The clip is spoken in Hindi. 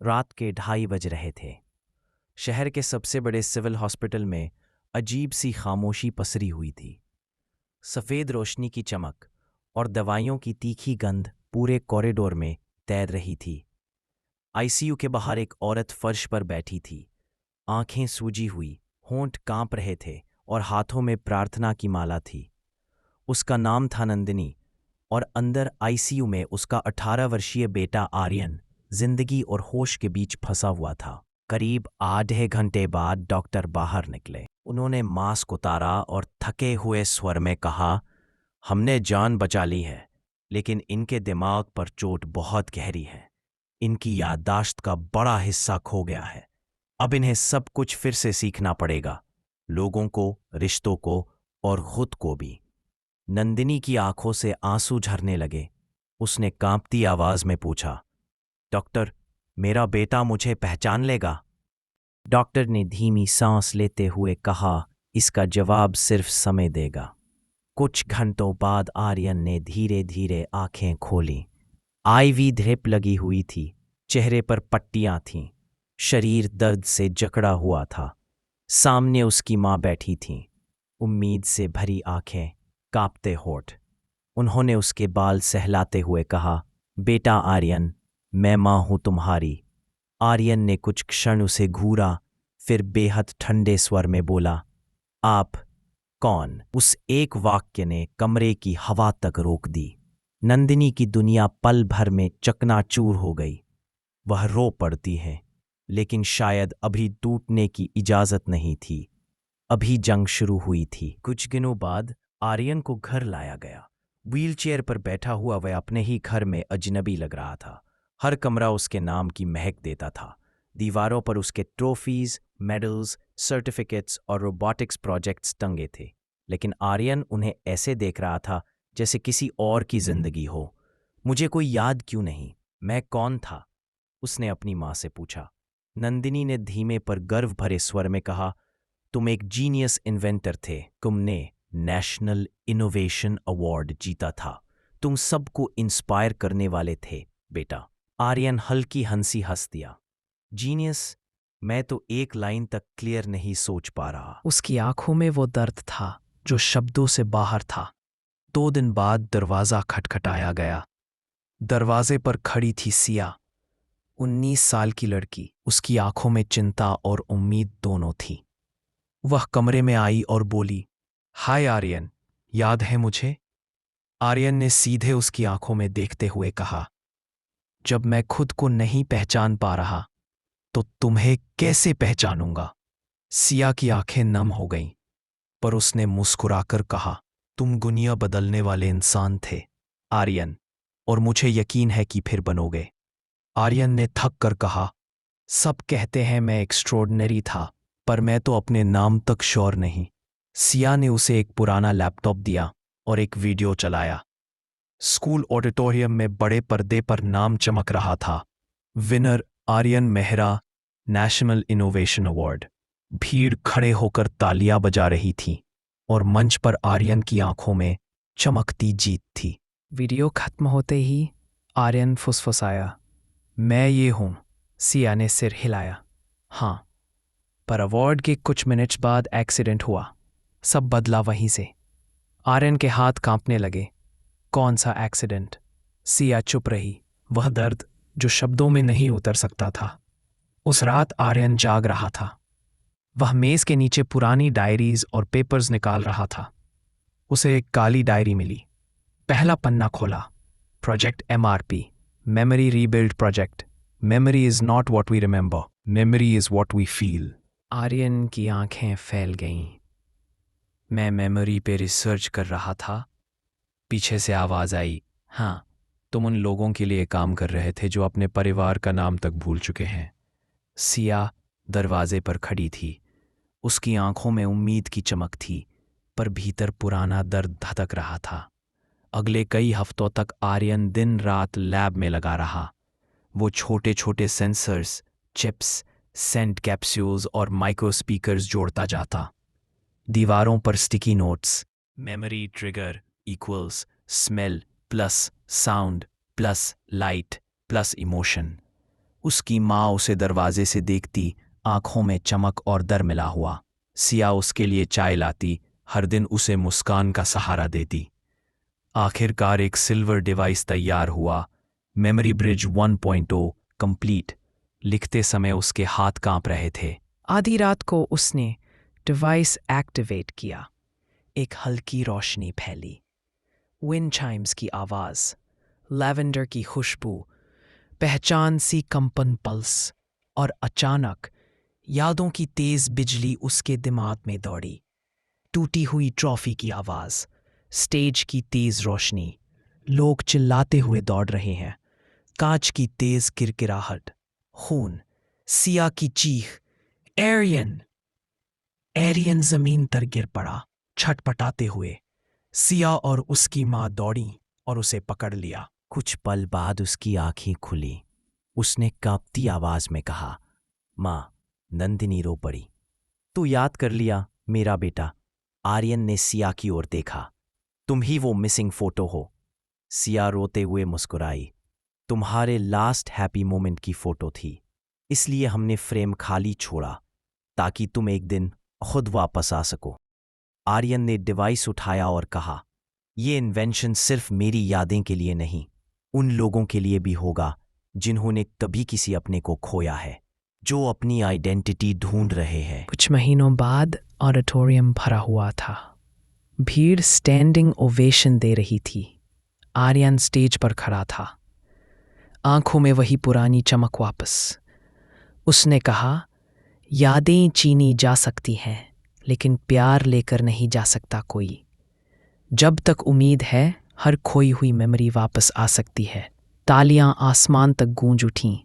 रात के 2:30 बज रहे थे। शहर के सबसे बड़े सिविल हॉस्पिटल में अजीब सी खामोशी पसरी हुई थी। सफ़ेद रोशनी की चमक और दवाइयों की तीखी गंध पूरे कॉरिडोर में तैर रही थी। आईसीयू के बाहर एक औरत फर्श पर बैठी थी, आंखें सूजी हुई, होंठ कांप रहे थे और हाथों में प्रार्थना की माला थी। उसका नाम था नंदिनी और अंदर आईसीयू में उसका 18 वर्षीय बेटा आर्यन जिंदगी और होश के बीच फंसा हुआ था। करीब आधे घंटे बाद डॉक्टर बाहर निकले। उन्होंने मास्क उतारा और थके हुए स्वर में कहा, हमने जान बचा ली है, लेकिन इनके दिमाग पर चोट बहुत गहरी है। इनकी याददाश्त का बड़ा हिस्सा खो गया है। अब इन्हें सब कुछ फिर से सीखना पड़ेगा, लोगों को, रिश्तों को और खुद को भी। नंदिनी की आंखों से आंसू झरने लगे। उसने कांपती आवाज में पूछा, डॉक्टर, मेरा बेटा मुझे पहचान लेगा? डॉक्टर ने धीमी सांस लेते हुए कहा, इसका जवाब सिर्फ समय देगा। कुछ घंटों बाद आर्यन ने धीरे धीरे आंखें खोली। आईवी ड्रिप लगी हुई थी, चेहरे पर पट्टियां थीं, शरीर दर्द से जकड़ा हुआ था। सामने उसकी मां बैठी थीं, उम्मीद से भरी आंखें, कांपते होठ। उन्होंने उसके बाल सहलाते हुए कहा, बेटा आर्यन, मैं मां हूं तुम्हारी। आर्यन ने कुछ क्षण उसे घूरा, फिर बेहद ठंडे स्वर में बोला, आप कौन? उस एक वाक्य ने कमरे की हवा तक रोक दी। नंदिनी की दुनिया पल भर में चकनाचूर हो गई। वह रो पड़ती है, लेकिन शायद अभी टूटने की इजाजत नहीं थी। अभी जंग शुरू हुई थी। कुछ दिनों बाद आर्यन को घर लाया गया। व्हीलचेयर पर बैठा हुआ वह अपने ही घर में अजनबी लग रहा था। हर कमरा उसके नाम की महक देता था। दीवारों पर उसके ट्रॉफीज, मेडल्स, सर्टिफिकेट्स और रोबोटिक्स प्रोजेक्ट्स टंगे थे, लेकिन आर्यन उन्हें ऐसे देख रहा था जैसे किसी और की जिंदगी हो। मुझे कोई याद क्यों नहीं? मैं कौन था? उसने अपनी मां से पूछा। नंदिनी ने धीमे पर गर्व भरे स्वर में कहा, तुम एक जीनियस इन्वेंटर थे। तुमने नेशनल इनोवेशन अवार्ड जीता था। तुम सबको इंस्पायर करने वाले थे, बेटा। आर्यन हल्की हंसी हंस दिया। जीनियस? मैं तो एक लाइन तक क्लियर नहीं सोच पा रहा। उसकी आंखों में वो दर्द था जो शब्दों से बाहर था। 2 दिन बाद दरवाजा खटखटाया गया। दरवाजे पर खड़ी थी सिया, 19 साल की लड़की। उसकी आंखों में चिंता और उम्मीद दोनों थी। वह कमरे में आई और बोली, हाय आर्यन, याद है मुझे? आर्यन ने सीधे उसकी आंखों में देखते हुए कहा, जब मैं खुद को नहीं पहचान पा रहा तो तुम्हें कैसे पहचानूंगा? सिया की आंखें नम हो गईं, पर उसने मुस्कुराकर कहा, तुम दुनिया बदलने वाले इंसान थे आर्यन, और मुझे यकीन है कि फिर बनोगे। आर्यन ने थक कर कहा, सब कहते हैं मैं एक्स्ट्रॉर्डिनरी था, पर मैं तो अपने नाम तक श्योर नहीं। सिया ने उसे एक पुराना लैपटॉप दिया और एक वीडियो चलाया। स्कूल ऑडिटोरियम में बड़े पर्दे पर नाम चमक रहा था, winner Aryan Mehra, national innovation award. भीड़ खड़े होकर तालियां बजा रही थी और मंच पर आर्यन की आंखों में चमकती जीत थी। वीडियो खत्म होते ही आर्यन फुसफुसाया, मैं ये हूं। सिया ने सिर हिलाया, हाँ। पर अवार्ड के कुछ मिनट्स बाद एक्सीडेंट हुआ। सब बदला वहीं से। आर्यन के हाथ कांपने लगे। कौन सा एक्सीडेंट? सिया चुप रही। वह दर्द जो शब्दों में नहीं उतर सकता था। उस रात आर्यन जाग रहा था। वह मेज के नीचे पुरानी डायरीज और पेपर्स निकाल रहा था। उसे एक काली डायरी मिली। पहला पन्ना खोला। Project MRP, memory rebuild project. Memory is not what we remember, memory is what we feel. Aryan की आंखें फैल गईं। मैं मेमोरी पे रिसर्च कर रहा था। पीछे से आवाज आई, हाँ, तुम उन लोगों के लिए काम कर रहे थे जो अपने परिवार का नाम तक भूल चुके हैं। सिया दरवाजे पर खड़ी थी। उसकी आंखों में उम्मीद की चमक थी, पर भीतर पुराना दर्द धधक रहा था। अगले कई हफ्तों तक आर्यन दिन रात लैब में लगा रहा। वो छोटे छोटे सेंसर्स, चिप्स, सेंट कैप्सूल्स और माइक्रो स्पीकर्स जोड़ता जाता। दीवारों पर sticky notes, memory trigger equals smell plus sound plus light plus emotion. उसकी माँ उसे दरवाजे से देखती, आंखों में चमक और डर मिला हुआ। सिया उसके लिए चाय लाती, हर दिन उसे मुस्कान का सहारा देती। आखिरकार एक सिल्वर डिवाइस तैयार हुआ, मेमोरी ब्रिज 1.0 कंप्लीट। लिखते समय उसके हाथ कांप रहे थे। आधी रात को उसने डिवाइस एक्टिवेट किया। एक हल्की रोशनी फैली, विंड चाइम्स की आवाज, लैवेंडर की खुशबू, पहचान सी कंपन पल्स, और अचानक यादों की तेज बिजली उसके दिमाग में दौड़ी। टूटी हुई ट्रॉफी की आवाज, स्टेज की तेज रोशनी, लोग चिल्लाते हुए दौड़ रहे हैं, कांच की तेज किरकिराहट, खून, सिया की चीख, एरियन। एरियन जमीन पर गिर पड़ा, छटपटाते हुए। सिया और उसकी माँ दौड़ी और उसे पकड़ लिया। कुछ पल बाद उसकी आंखें खुली। उसने कांपती आवाज में कहा, माँ। नंदिनी रो पड़ी। तू याद कर लिया मेरा बेटा? आर्यन ने सिया की ओर देखा। तुम ही वो मिसिंग फोटो हो। सिया रोते हुए मुस्कुराई। तुम्हारे लास्ट हैप्पी मोमेंट की फोटो थी, इसलिए हमने फ्रेम खाली छोड़ा ताकि तुम एक दिन खुद वापस आ सको। आर्यन ने डिवाइस उठाया और कहा, ये इन्वेंशन सिर्फ मेरी यादें के लिए नहीं, उन लोगों के लिए भी होगा जिन्होंने कभी किसी अपने को खोया है, जो अपनी आइडेंटिटी ढूंढ रहे हैं। कुछ महीनों बाद ऑडिटोरियम भरा हुआ था। भीड़ स्टैंडिंग ओवेशन दे रही थी। आर्यन स्टेज पर खड़ा था, आंखों में वही पुरानी चमक वापस। उसने कहा, यादें चीनी जा सकती हैं, लेकिन प्यार लेकर नहीं जा सकता कोई। जब तक उम्मीद है, हर खोई हुई मेमोरी वापस आ सकती है। तालियां आसमान तक गूंज उठीं।